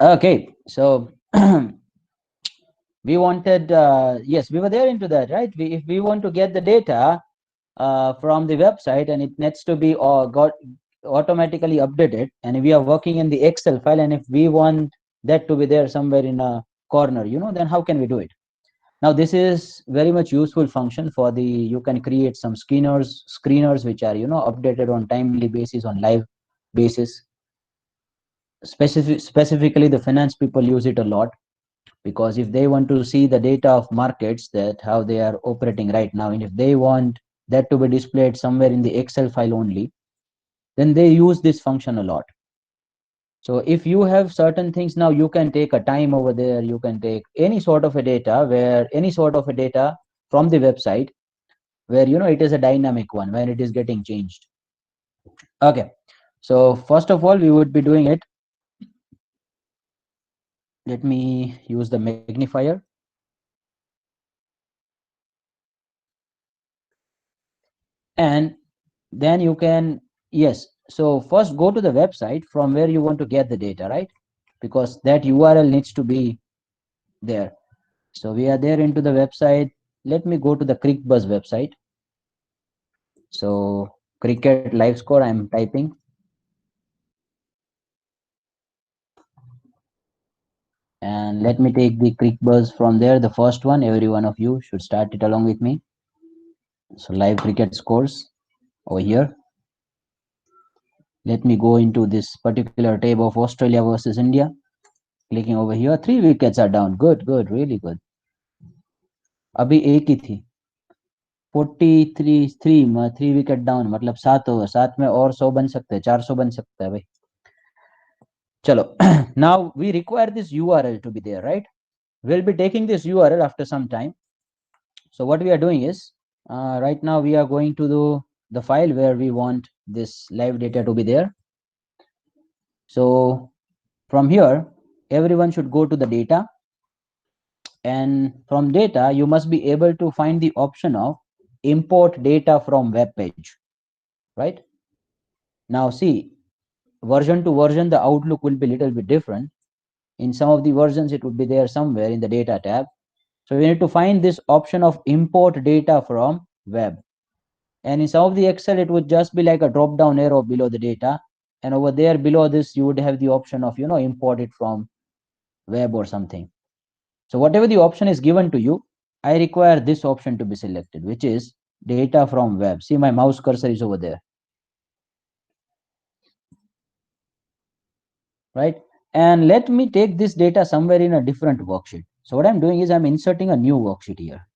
Okay, so we wanted, yes, we were there into that, right? If we want to get the data from the website, and it needs to be got automatically updated, and we are working in the Excel file, and if we want that to be there somewhere in a corner, then how can we do it? Now this is very much useful function for the, you can create some screeners which are updated on timely basis, on live basis. Specifically the finance people use it a lot, because if they want to see the data of markets, that how they are operating right now, and if they want that to be displayed somewhere in the Excel file only, then they use this function a lot. So if you have certain things, now you can take a time over there, you can take any sort of a data, where any sort of a data from the website, where it is a dynamic one when it is getting changed. Okay, so first of all we would be doing it. Let me use the magnifier. And then you can, yes, so first go to the website from where you want to get the data, right? Because that URL needs to be there. So we are there into the website. Let me go to the ClickBuzz website. So cricket live score I'm typing, and let me take the ClickBuzz from there, the first one. Every one of you should start it along with me. So live cricket scores over here. Let me go into this particular tab of Australia versus India. Clicking over here, 3 wickets are down. Good, good, really good. अभी एक ही थी, 43 3 3 wicket down, मतलब 7 over, 7 में और 100 बन सकते हैं, 400 बन सकता है भाई. चलो. Now we require this URL to be there, right? We'll be taking this URL after some time. So what we are doing is, right now we are going to do the file where we want this live data to be there. So from here, everyone should go to the data, and from data you must be able to find the option of import data from web page, right? Now see, version to version the outlook will be a little bit different. In some of the versions it would be there somewhere in the data tab. So we need to find this option of import data from web, and in some of the Excel it would just be like a drop down arrow below the data, and over there below this you would have the option of import it from web or something. So whatever the option is given to you, I require this option to be selected, which is data from web. See, my mouse cursor is over there, right? And let me take this data somewhere in a different worksheet. So what I'm doing is I'm inserting a new worksheet here.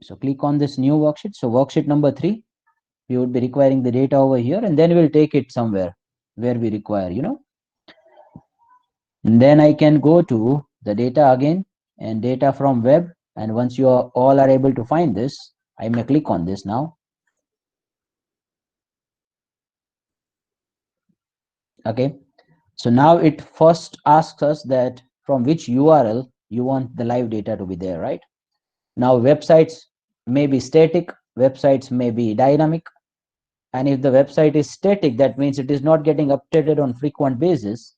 So click on this new worksheet. So worksheet number 3, we would be requiring the data over here, and then we'll take it somewhere where we require, And then I can go to the data again, and data from web. And once you all are able to find this, I may click on this now. Okay. So now it first asks us that from which URL you want the live data to be there, right? Now websites may be static, websites may be dynamic. And if the website is static, that means it is not getting updated on frequent basis,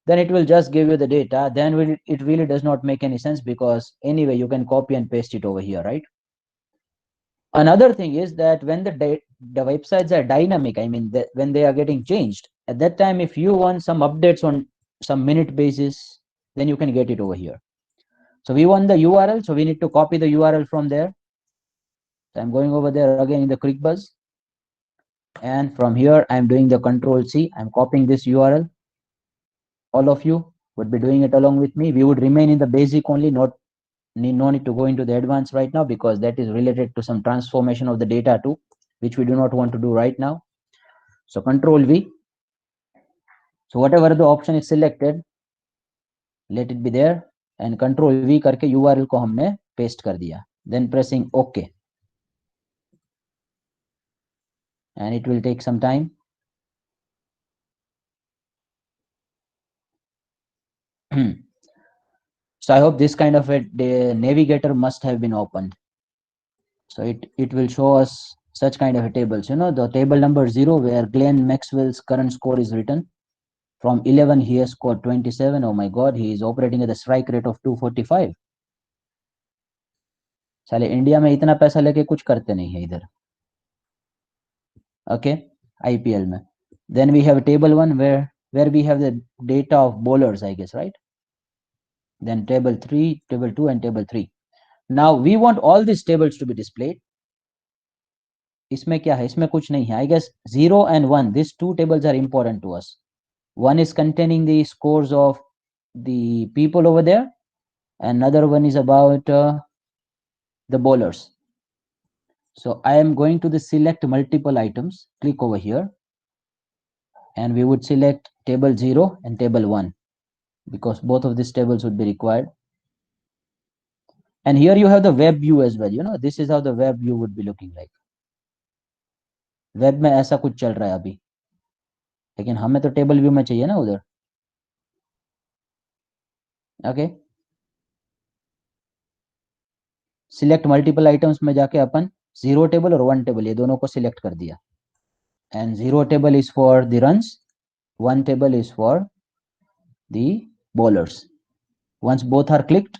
then it will just give you the data. Then it really does not make any sense, because anyway you can copy and paste it over here, right? Another thing is that when the websites are dynamic, I mean when they are getting changed, at that time if you want some updates on some minute basis, then you can get it over here. So we want the URL, so we need to copy the URL from there. So I'm going over there again in the ClickBuzz, and from here I'm doing the Control C. I'm copying this URL. All of you would be doing it along with me. We would remain in the basic only, no need to go into the advanced right now, because that is related to some transformation of the data too, which we do not want to do right now. So Control V. So whatever the option is selected, let it be there, and Control V करके URL को हमने paste कर दिया. Then pressing OK, and it will take some time. So I hope this kind of a navigator must have been opened. So it will show us such kind of a tables. The table number 0 where Glenn Maxwell's current score is written. From 11 he has scored 27. Oh my god, he is operating at a strike rate of 245. साले India में इतना पैसा लेके कुछ करते नहीं है इधर. Okay, IPL में. Then we have table 1 where we have the data of bowlers, I guess, right? Then table 3, table 2 and table 3. Now we want all these tables to be displayed. इसमें क्या है? इसमें कुछ नहीं है. I guess 0 and 1, these two tables are important to us. One is containing the scores of the people over there, and another one is about the bowlers. So I am going to the select multiple items. Click over here, and we would select table 0 and table 1 because both of these tables would be required. And here you have the web view as well. This is how the web view would be looking like. Web में ऐसा कुछ चल रहा है अभी, लेकिन हमें तो टेबल व्यू में चाहिए ना उधर. ओके, सिलेक्ट मल्टीपल आइटम्स में जाके अपन 0 टेबल और 1 टेबल ये दोनों को सिलेक्ट कर दिया. And 0 table is for the runs, 1 table is for the bowlers. Once both are clicked,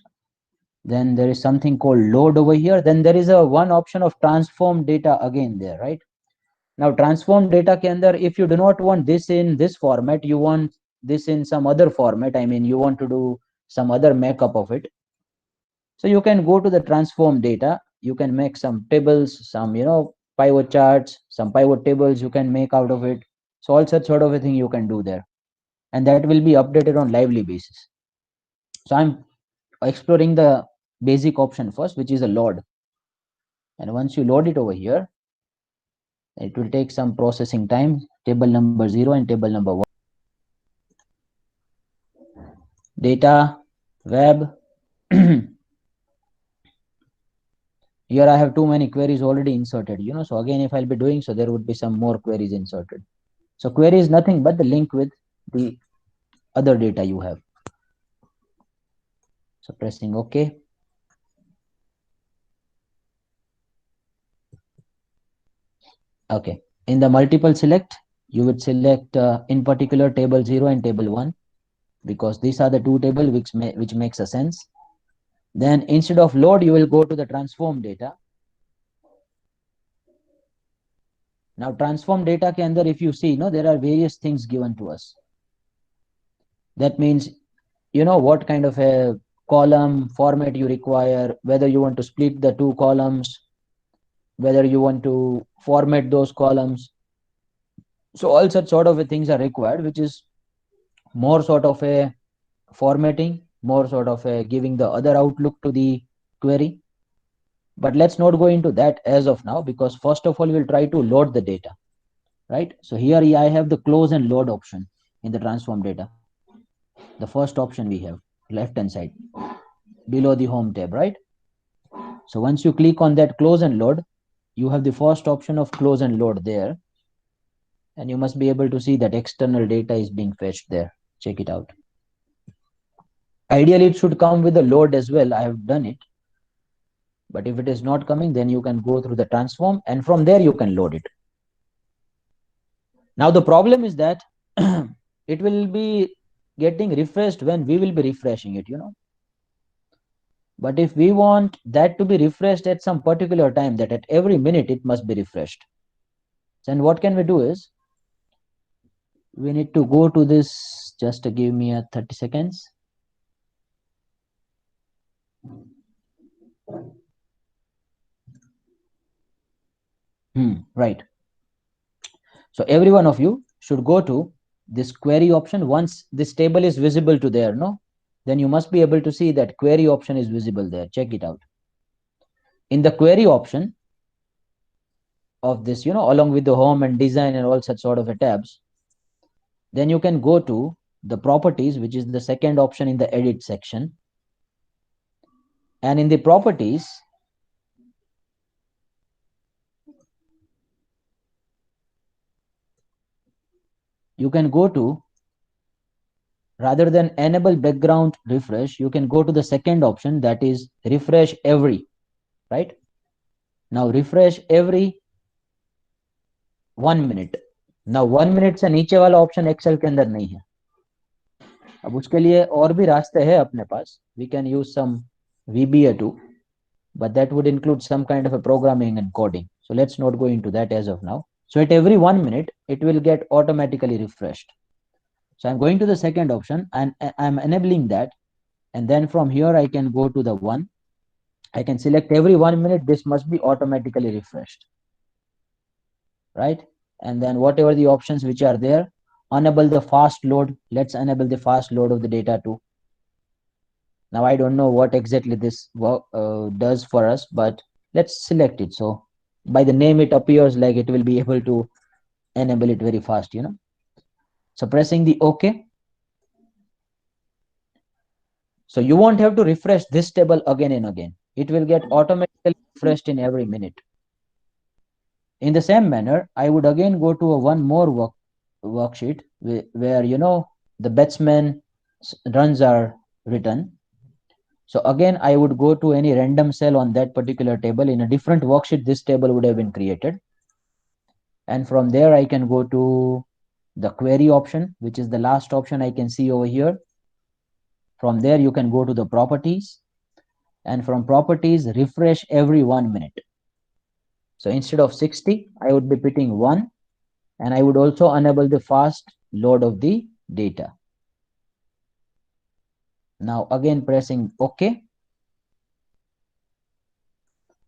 then there is something called load over here. Then there is a one option of transform data again there, right? Now transform data के अंदर, if you do not want this in this format, you want this in some other format, I mean you want to do some other makeup of it, so you can go to the transform data. You can make some tables, some pivot charts, some pivot tables you can make out of it. So all such sort of a thing you can do there, and that will be updated on lively basis. So I'm exploring the basic option first, which is a load. And once you load it over here, it will take some processing time. Table number 0 and table number 1. Data, web. Here I have too many queries already inserted, so again, if I'll be doing so, there would be some more queries inserted. So query is nothing but the link with the other data you have. So pressing OK. Okay, in the multiple select, you would select in particular table 0 and table 1, because these are the two tables which makes a sense. Then instead of load, you will go to the transform data. Now transform data ke andar, if you see, there are various things given to us. That means, what kind of a column format you require, whether you want to split the two columns, whether you want to format those columns. So all such sort of things are required, which is more sort of a formatting, more sort of a giving the other outlook to the query. But let's not go into that as of now, because first of all, we'll try to load the data, right? So here I have the close and load option in the transform data. The first option we have, left hand side, below the home tab, right? So once you click on that close and load, you have the first option of close and load there. And you must be able to see that external data is being fetched there. Check it out. Ideally, it should come with the load as well. I have done it. But if it is not coming, then you can go through the transform, and from there you can load it. Now the problem is that it will be getting refreshed when we will be refreshing it, But if we want that to be refreshed at some particular time, that at every minute it must be refreshed, then what can we do is, we need to go to this, just to give me a 30 seconds. Right. So every one of you should go to this query option. Once this table is visible to there, then you must be able to see that query option is visible there. Check it out. In the query option of this, along with the home and design and all such sort of tabs, then you can go to the properties, which is the second option in the edit section. And in the properties, you can go to, rather than enable background refresh, you can go to the second option, that is refresh every, right? Now refresh every 1 minute. ना 1 minute से नीचे वाला option Excel के अंदर नहीं है। अब उसके लिए और भी रास्ते हैं अपने पास, we can use some VBA too, but that would include some kind of a programming and coding. So let's not go into that as of now. So at every 1 minute, it will get automatically refreshed. So I'm going to the second option and I'm enabling that. And then from here, I can go to the one. I can select every 1 minute, this must be automatically refreshed, right? And then whatever the options which are there, enable the fast load. Let's enable the fast load of the data too. Now I don't know what exactly this does for us, but let's select it. So by the name, it appears like it will be able to enable it very fast, So pressing the OK. So you won't have to refresh this table again and again. It will get automatically refreshed in every minute. In the same manner, I would again go to one more worksheet where, the batsman runs are written. So again, I would go to any random cell on that particular table. In a different worksheet, this table would have been created. And from there, I can go to the query option, which is the last option I can see over here. From there, you can go to the properties. And from properties, refresh every 1 minute. So instead of 60, I would be putting 1. And I would also enable the fast load of the data. Now again pressing OK.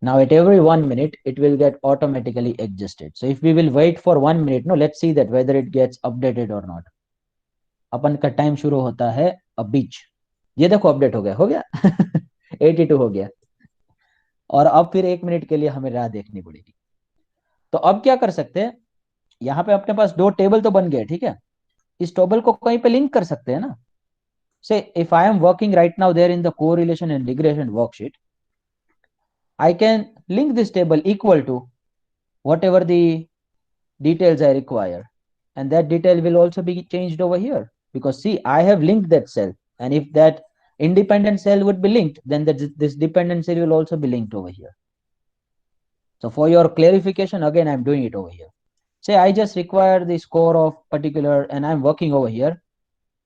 Now at every 1 minute, it will get automatically adjusted. So if we will wait for 1 minute, no, let's see that whether it gets updated or not. अपन का time शुरू होता है अब बीच। ये देखो update हो गया 82 हो गया। और अब फिर 1 मिनट के लिए हमें राह देखनी पड़ेगी। तो अब क्या कर सकते हैं, यहाँ पे अपने पास दो टेबल तो बन गए, ठीक है। इस टेबल को कहीं पे लिंक कर सकते हैं ना। से if I am working right now there in the correlation and regression worksheet, I can link this table equal to whatever the details I require. And that detail will also be changed over here. Because see, I have linked that cell. And if that independent cell would be linked, then this dependent cell will also be linked over here. So for your clarification, again, I'm doing it over here. Say I just require the score of particular, and I'm working over here.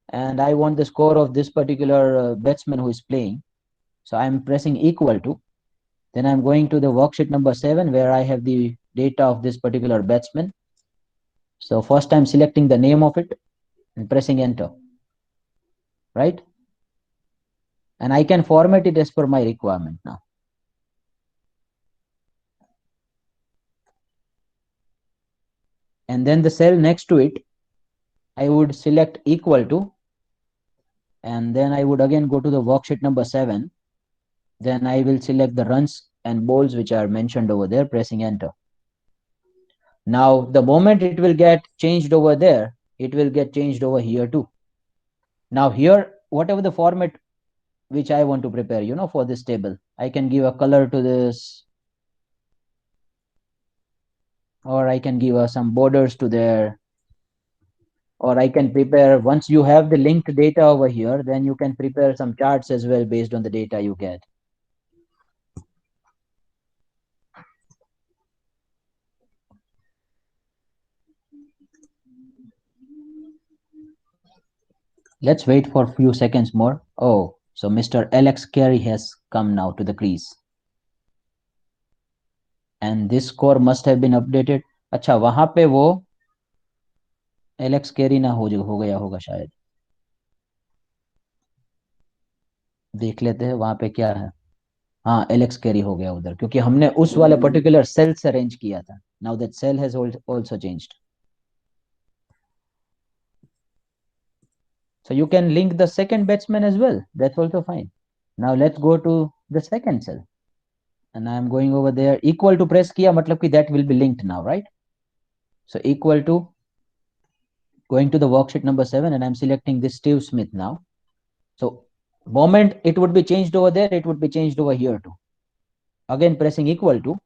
And I want the score of this particular batsman who is playing. So I'm pressing equal to. Then I'm going to the worksheet number 7 where I have the data of this particular batsman. So first I'm selecting the name of it and pressing enter, right? And I can format it as per my requirement now. And then the cell next to it, I would select equal to, and then I would again go to the worksheet number 7. Then I will select the runs and bowls which are mentioned over there, pressing enter. Now, the moment it will get changed over there, it will get changed over here too. Now here, whatever the format which I want to prepare, for this table, I can give a color to this, or I can give some borders to there, or I can prepare, once you have the linked data over here, then you can prepare some charts as well based on the data you get. Let's wait for a few seconds more. Oh, so Mr. Alex Carey has come now to the crease. And this score must have been updated. अच्छा, वहां पे वो Alex Carey ना हो गया होगा शायद। देख लेते हैं वहां पे क्या है। हाँ, एलेक्स कैरी हो गया उधर, क्योंकि हमने उस वाले पर्टिकुलर सेल से अरेंज किया था। Now that cell has also changed. So you can link the second batsman as well. That's also fine. Now let's go to the second cell. And I'm going over there. Equal to press kiya, matlab ki that will be linked now, right? So equal to, going to the worksheet number 7, and I'm selecting this Steve Smith now. So moment it would be changed over there, it would be changed over here too. Again pressing equal to,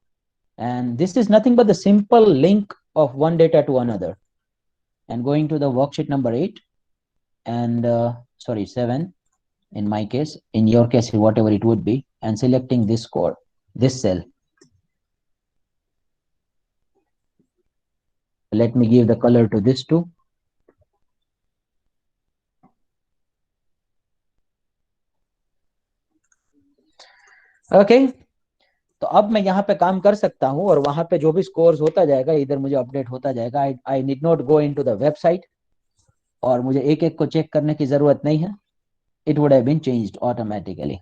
and this is nothing but the simple link of one data to another. And going to the worksheet number 8, and 7 in my case, in your case, whatever it would be, and selecting this score, this cell. Let me give the color to this too. Okay. तो अब मैं यहाँ पे काम कर सकता हूँ और वहां पे जो भी स्कोर्स होता जाएगा इधर मुझे अपडेट होता जाएगा. I need not go into the website और मुझे एक एक को चेक करने की जरूरत नहीं है. It would have been changed automatically.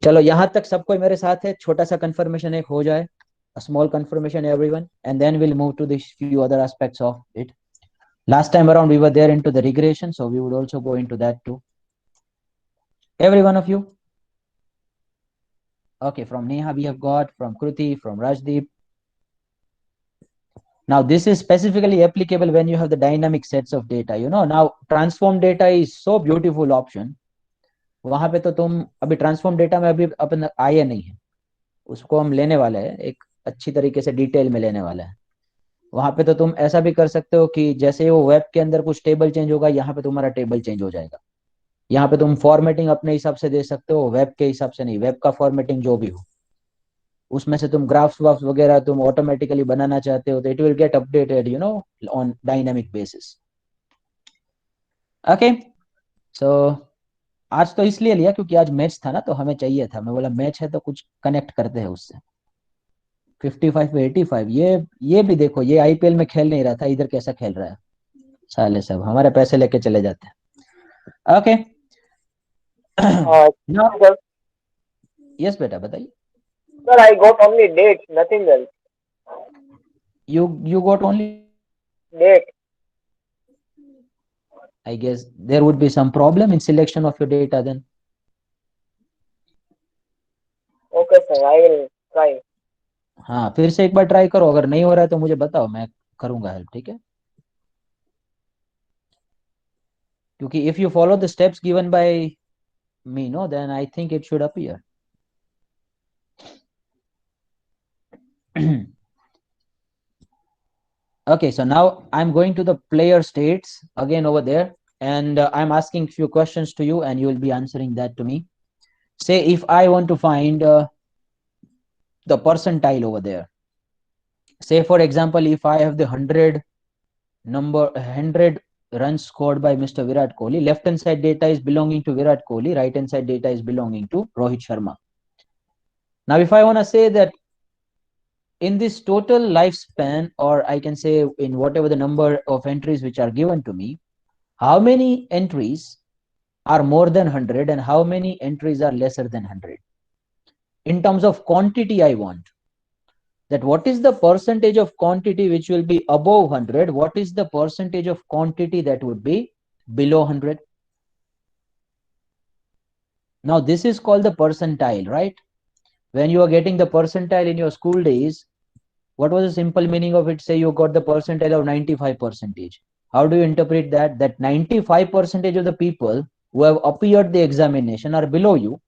चलो यहाँ तक सब कोई मेरे साथ है. छोटा सा कंफर्मेशन एक हो जाए. A small confirmation everyone, and then we'll move to the few other aspects of it. Last time around we were there into the regression, so we would also go into that too. Every one of you. Okay, from Neha we have got, from Kruti, from Rajdeep. Now this is specifically applicable when you have the dynamic sets of data. Now transform data is so beautiful option. वहां पे तो तुम अभी transform data में अभी अपन आए नहीं है. उसको हम लेने वाले हैं, एक अच्छी तरीके से डिटेल में लेने वाले हैं. वहां पे तो तुम ऐसा भी कर सकते हो कि जैसे वो वेब के अंदर कुछ टेबल चेंज होगा, यहाँ पे तुम्हारा टेबल चेंज हो जाएगा. यहाँ पे तुम फॉर्मेटिंग अपने हिसाब से दे सकते हो, वेब के हिसाब से नहीं. वेब का फॉर्मेटिंग जो भी हो, उसमें से तुम ग्राफ्स वाफ्स वगैरह तुम ऑटोमेटिकली बनाना चाहते हो तो it will get updated on dynamic basis. Okay. So आज तो इसलिए लिया क्योंकि आज मैच था ना, तो हमें चाहिए था. मैं बोला मैच है तो कुछ कनेक्ट करते हैं उससे. 55 पे 85, ये भी देखो, ये आईपीएल में खेल नहीं रहा था, इधर कैसा खेल रहा है. साले सब हमारे पैसे लेके चले जाते हैं. ओके. Sir, यस बेटा बताइए. sir, I got only dates, nothing else. You got only. Date. I guess there would be some problem in selection of your data then. Okay, sir, I will try. हाँ, फिर से एक बार try करो. अगर नहीं हो रहा है तो मुझे बताओ, मैं करूंगा हेल्प. ठीक है. क्योंकि if you follow the steps given by me, no, then I think it should appear. Okay, so now I'm going to the player states again over there, and I'm asking few questions to you and you will be answering that to me. Say if I want to find the percentile over there. Say for example, if I have the 100 runs scored by Mr. Virat Kohli, left hand side data is belonging to Virat Kohli, right hand side data is belonging to Rohit Sharma. Now if I want to say that in this total lifespan, or I can say in whatever the number of entries which are given to me, how many entries are more than 100 and how many entries are lesser than 100? In terms of quantity, I want that what is the percentage of quantity which will be above 100, what is the percentage of quantity that would be below 100. Now this is called the percentile, right? When you are getting the percentile in your school days, what was the simple meaning of it? Say you got the percentile of 95 percentage. How do you interpret that? That 95 percentage of the people who have appeared the examination are below you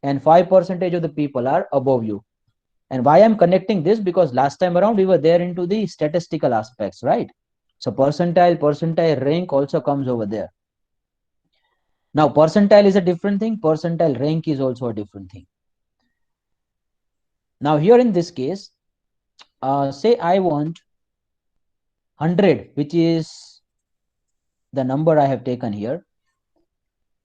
and 5 percentage of the people are above you. And why I'm connecting this? Because last time around we were there into the statistical aspects, right? So percentile rank also comes over there. Now percentile is a different thing, percentile rank is also a different thing. Now here in this case, say I want 100, which is the number I have taken here.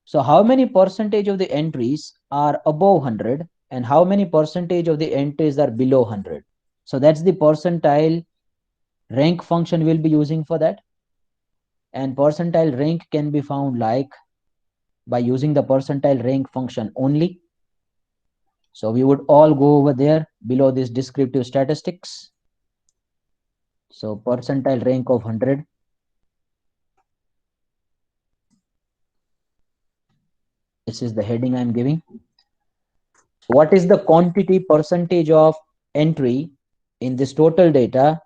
So how many percentage of the entries are above 100 and how many percentage of the entries are below 100? So that's the percentile rank function we'll be using for that. And percentile rank can be found like by using the percentile rank function only. So we would all go over there below this descriptive statistics. So percentile rank of 100. This is the heading I'm giving. What is the quantity percentage of entry in this total data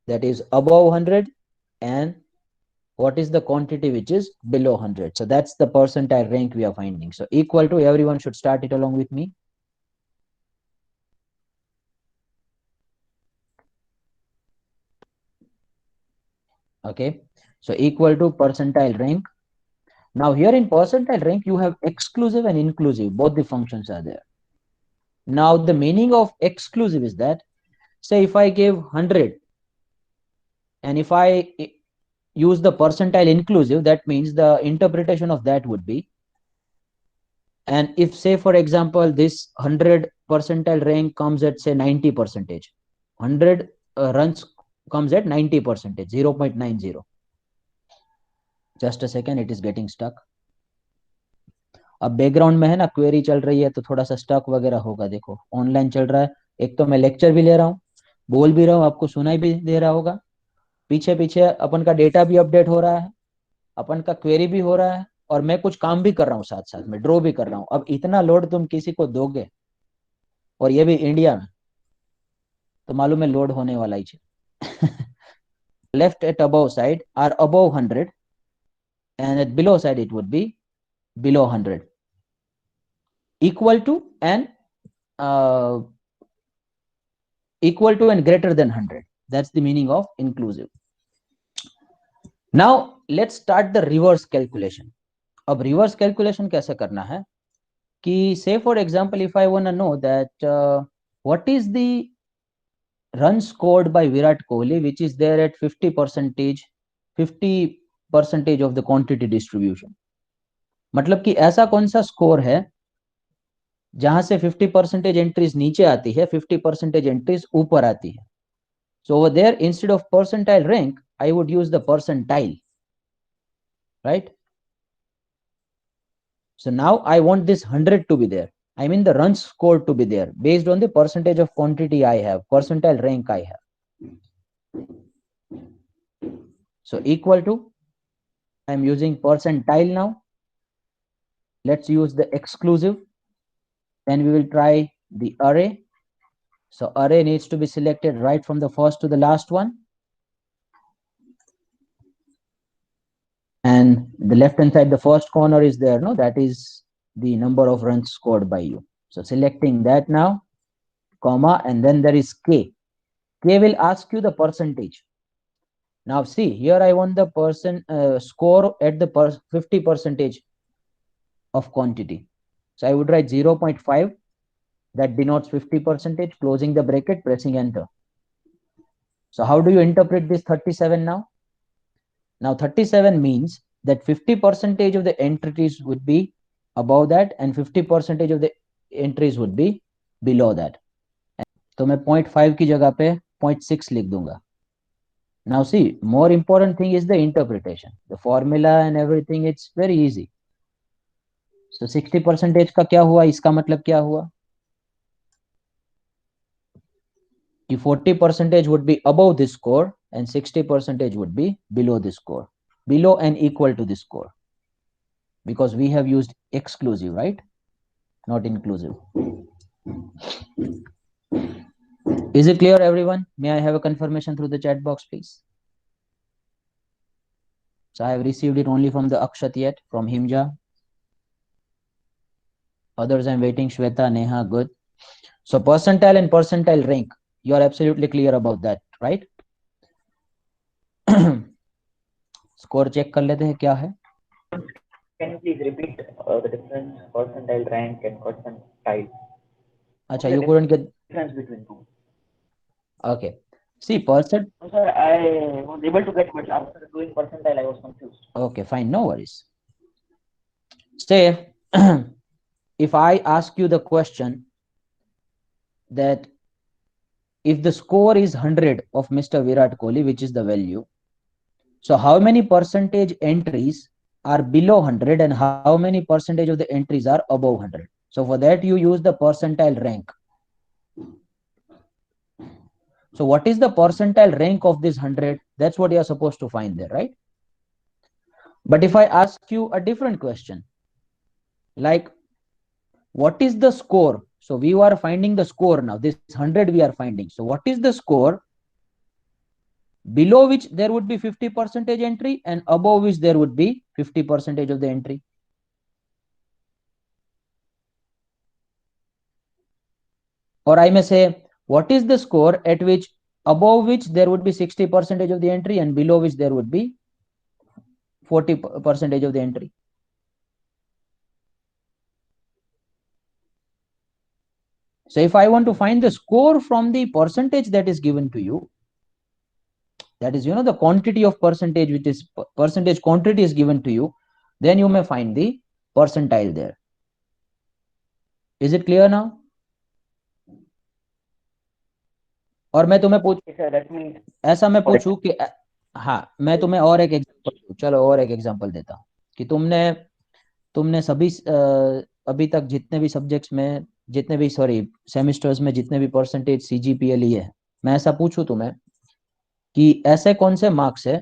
that is above 100 and what is the quantity which is below 100? So that's the percentile rank we are finding. So equal to, everyone should start it along with me. Okay, so equal to percentile rank. Now here in percentile rank you have exclusive and inclusive, both the functions are there. Now the meaning of exclusive is that, say if I give 100 And if I use the percentile inclusive, that means the interpretation of that would be, and if say for example this 100 percentile rank comes at say 90 percentage, 100 runs comes at 90 percentage, 0.90. Just a second, it is getting stuck. अब background में है ना query चल रही है तो थोड़ा सा स्टक वगैरह होगा. देखो ऑनलाइन चल रहा है, एक तो मैं लेक्चर भी ले रहा हूँ, बोल भी रहा हूँ, आपको सुनाई भी दे रहा होगा, पीछे पीछे अपन का डेटा भी अपडेट हो रहा है, अपन का क्वेरी भी हो रहा है, और मैं कुछ काम भी कर रहा हूँ साथ साथ में, ड्रॉ भी कर रहा हूँ. अब इतना लोड तुम किसी को दोगे, और ये भी इंडिया में, तो मालूम है लोड होने वाला ही. Left at above side are above 100 and at below side it would be below 100, equal to and greater than 100. That's the meaning of inclusive. Now let's start the reverse calculation. अब reverse calculation कैसे करना है कि say for example if I want to know that what is the run scored by Virat Kohli which is there at 50% of the quantity distribution. मतलब कि ऐसा कौन सा स्कोर है जहां से 50% एंट्रीज नीचे आती है, 50% एंट्रीज ऊपर आती है. So over there, instead of percentile rank, I would use the percentile, right? So now I want this 100 to be there. I mean the runs scored to be there based on the percentage of quantity I have, percentile rank I have. So equal to, I'm using percentile now. Let's use the exclusive. Then we will try the array. So array needs to be selected right from the first to the last one. And the left hand side, the first corner is there, no? That is the number of runs scored by you. So selecting that now, comma, and then there is K. K will ask you the percentage. Now see, here I want the score at the 50% of quantity. So I would write 0.5, that denotes 50%, closing the bracket, pressing enter. So how do you interpret this 37 now? Now 37 means that 50% of the entries would be above that and 50% of the entries would be below that. तो मैं 0.5 की जगह पे 0.6 लिख दूंगा. Now see, more important thing is the interpretation. The formula and everything, it's very easy. So 60% का क्या हुआ, इसका मतलब क्या हुआ कि 40% would be above this score and 60% would be below this score, below and equal to this score, because we have used exclusive, right? Not inclusive. Is it clear, everyone? May I have a confirmation through the chat box, please? So I have received it only from the Akshat yet, from Himja. Others I'm waiting. Shweta, Neha, good. So percentile and percentile rank, you are absolutely clear about that, right? Score check कर लेते हैं क्या है. Can you please repeat the difference percentile rank and percentile? अच्छा, you couldn't get Difference between two. Okay. See, percent. No, sir, I was able to get, but after doing percentile, I was confused. Okay, fine, no worries. Say, if I ask you the question that if the score is 100 of Mr. Virat Kohli, which is the value, so how many percentage entries are below 100 and how many percentage of the entries are above 100? So for that, you use the percentile rank. So what is the percentile rank of this 100? That's what you are supposed to find there, right? But if I ask you a different question, like what is the score? So we are finding the score now. This 100 we are finding. So what is the score below which there would be 50% entry and above which there would be 50% of the entry? Or I may say, what is the score at which above which there would be 60% of the entry and below which there would be 40% of the entry? So if I want to find the score from the percentage that is given to you, that is, the quantity of percentage, which is percentage quantity is given to you, then you may find the percentile there. Is it clear now? और मैं तुम्हें पूछ Okay, sir, that means ऐसा मैं पूछूं कि हाँ, मैं तुम्हें और एक एग्जांपल दूं, चलो और एक एग्जांपल देता हूँ कि तुमने तुमने सभी अभी तक जितने भी सब्जेक्ट्स में, जितने भी, सॉरी, सेमेस्टर्स में जितने भी परसेंटेज सीजीपीए लिए है, मैं ऐसा पूछूं तुम्हें कि ऐसे कौन से मार्क्स है,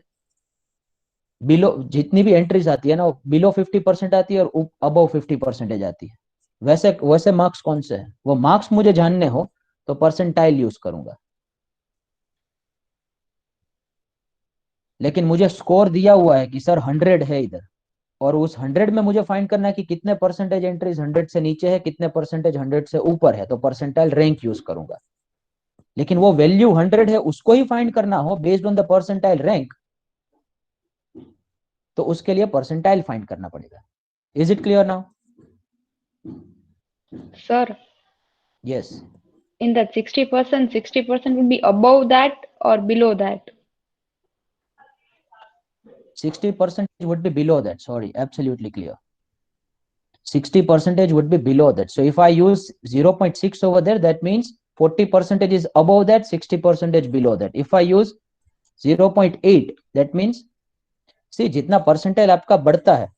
बिलो जितनी भी एंट्रीज आती है ना, वो बिलो 50% आती है और अबव 50% आती है, वैसे वैसे मार्क्स कौन से हैं? वो मार्क्स मुझे जानने हो तो परसेंटाइल यूज करूंगा, लेकिन मुझे स्कोर दिया हुआ है कि सर 100 है इधर, और उस 100 में मुझे फाइंड करना है कि कितने परसेंटेज एंट्रीज 100 से नीचे है, कितने परसेंटेज 100 से ऊपर है, तो परसेंटाइल रैंक यूज करूंगा। लेकिन वो वैल्यू 100 है, उसको ही फाइंड करना हो based on the percentile rank, तो उसके लिए परसेंटाइल फाइंड करना पड़ेगा। Is it clear now? Sir, yes. in that 60%, 60% would be above that or below that? 60% would be below that. Sorry, absolutely clear. 60% would be below that. So if I use 0.6 over there, that means 40% is above that, 60% below that. If I use 0.8, that means, see, जितना percentile आपका बढ़ता है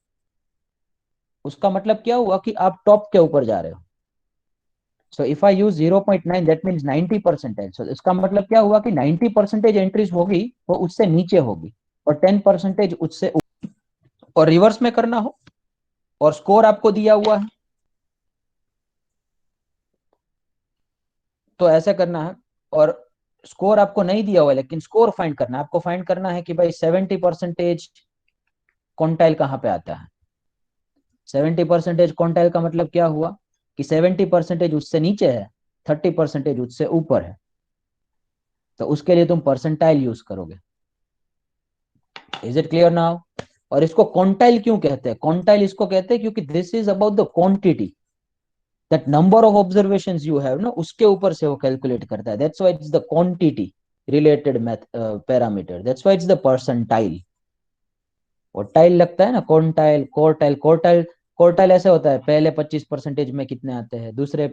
उसका मतलब क्या हुआ कि आप टॉप के ऊपर जा रहे हो। So if I use 0.9, that means 90 percentile. So इसका मतलब क्या हुआ कि 90% एंट्रीज होगी वो उससे नीचे होगी और 10% उससे ऊपर। और रिवर्स में करना हो और स्कोर आपको दिया हुआ है तो ऐसा करना है, और स्कोर आपको नहीं दिया हुआ है लेकिन स्कोर फाइंड करना है, आपको फाइंड करना है कि भाई 70% क्वांटाइल कहाँ पे आता है। 70% क्वांटाइल का मतलब क्या हुआ कि 70% उससे नीचे है, 30% उससे ऊपर है, तो उसके लिए तुम परसेंटाइल यूज करोगे। Is it clear now? और इसको क्वांटाइल क्यों कहते हैं? क्वांटाइल इसको कहते हैं क्योंकि this is about the quantity, that number of observations you have ना, उसके ऊपर से वो कैलकुलेट करता है। That's why it's the quantity related math parameter, that's why it's the percentile. और टाइल लगता है ना, क्वांटाइल, क्वार्टाइल, क्वार्टाइल, क्वार्टाइल ऐसे होता है, पहले 25% में कितने आते हैं, दूसरे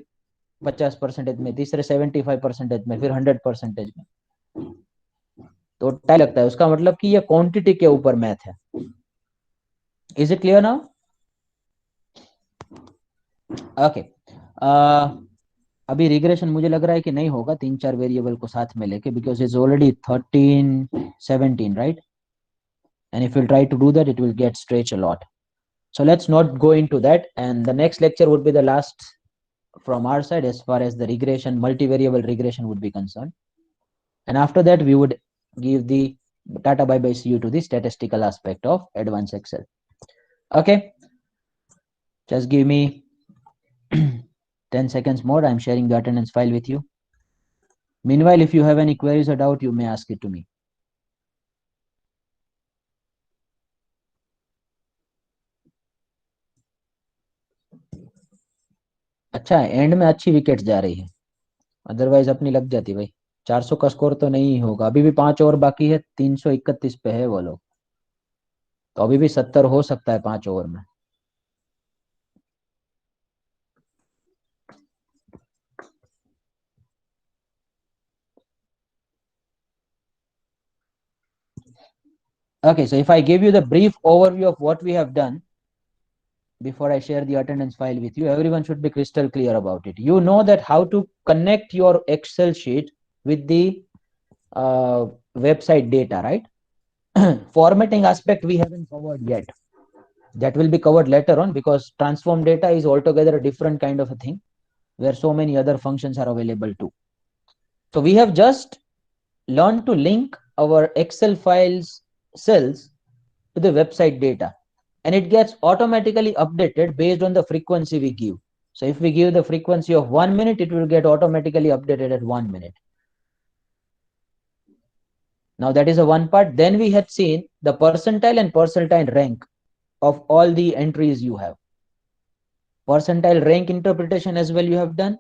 50% में, तीसरे 75% में, फिर 100% में, तो टाइल लगता है। उसका मतलब कि ये क्वांटिटी के ऊपर मैथ है। Is it clear now? Okay. अभी रिग्रेशन मुझे लग रहा है कि नहीं होगा 3-4 वेरिएबल को साथ में लेके, because it's already 13-17, right? And if you try to do that it will get stretch a lot, so let's not go into that, and the next lecture would be the last from our side as far as the regression, multivariable regression would be concerned, and after that we would give the tata bye bye see you to the statistical aspect of advanced excel. Okay, just give me 10 seconds more. I'm sharing the attendance file with you. Meanwhile, if you have any queries or doubt, you may ask it to me. अच्छा है, and में अच्छी wicket जा रही है, otherwise अपनी लग जाती भाई। 400 का स्कोर तो नहीं होगा, अभी भी 5 ओवर बाकी है, 331 पे है वो लोग, तो अभी भी 70 हो सकता है 5 ओवर में। Okay, so if I give you the brief overview of what we have done before I share the attendance file with you, everyone should be crystal clear about it. You know that how to connect your Excel sheet with the website data, right? Formatting aspect we haven't covered yet. That will be covered later on, because transform data is altogether a different kind of a thing where so many other functions are available too. So we have just learned to link our Excel files cells to the website data, and it gets automatically updated based on the frequency we give. So if we give the frequency of 1 minute, it will get automatically updated at 1 minute. Now that is a one part. Then we had seen the percentile and percentile rank of all the entries you have. Percentile rank interpretation as well you have done,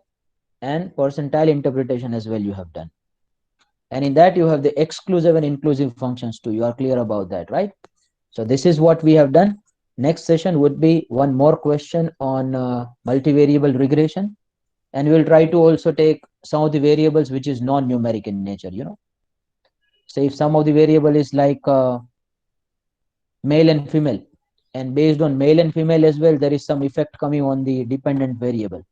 and percentile interpretation as well you have done. And in that, you have the exclusive and inclusive functions too. You are clear about that, right? So this is what we have done. Next session would be one more question on multivariable regression. And we'll try to also take some of the variables which is non-numeric in nature, So if some of the variable is like male and female, and based on male and female as well, there is some effect coming on the dependent variable,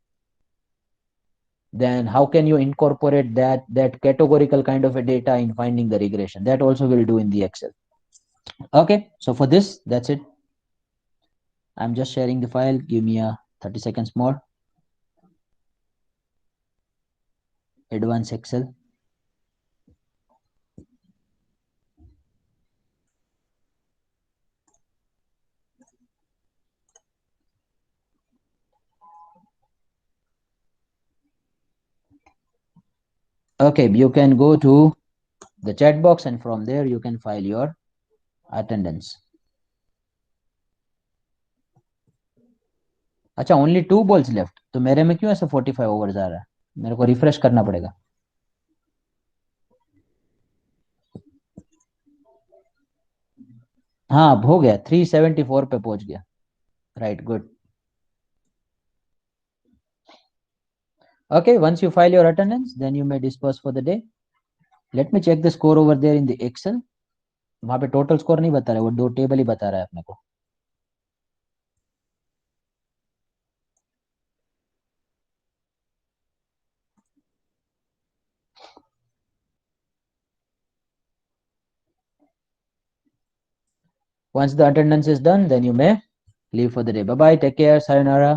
then how can you incorporate that categorical kind of a data in finding the regression? That also we'll do in the Excel. Okay, so for this, that's it. I'm just sharing the file. Give me a 30 seconds more. Advanced Excel. Okay, you can go to the chat box, and from there you can file your attendance. अच्छा, only 2 balls left, तो मेरे में क्यों ऐसे 45 overs आ रहा है? मेरे को रिफ्रेश करना पड़ेगा. हाँ, अब हो गया, 374 पे पहुंच गया. Right, good. Okay, once you file your attendance, then you may disperse for the day. Let me check the score over there in the Excel. वहां पे टोटल स्कोर नहीं बता रहा है, वो दो टेबल ही बता रहा है अपने को. Once the attendance is done, then you may leave for the day. Bye bye, take care, sayonara.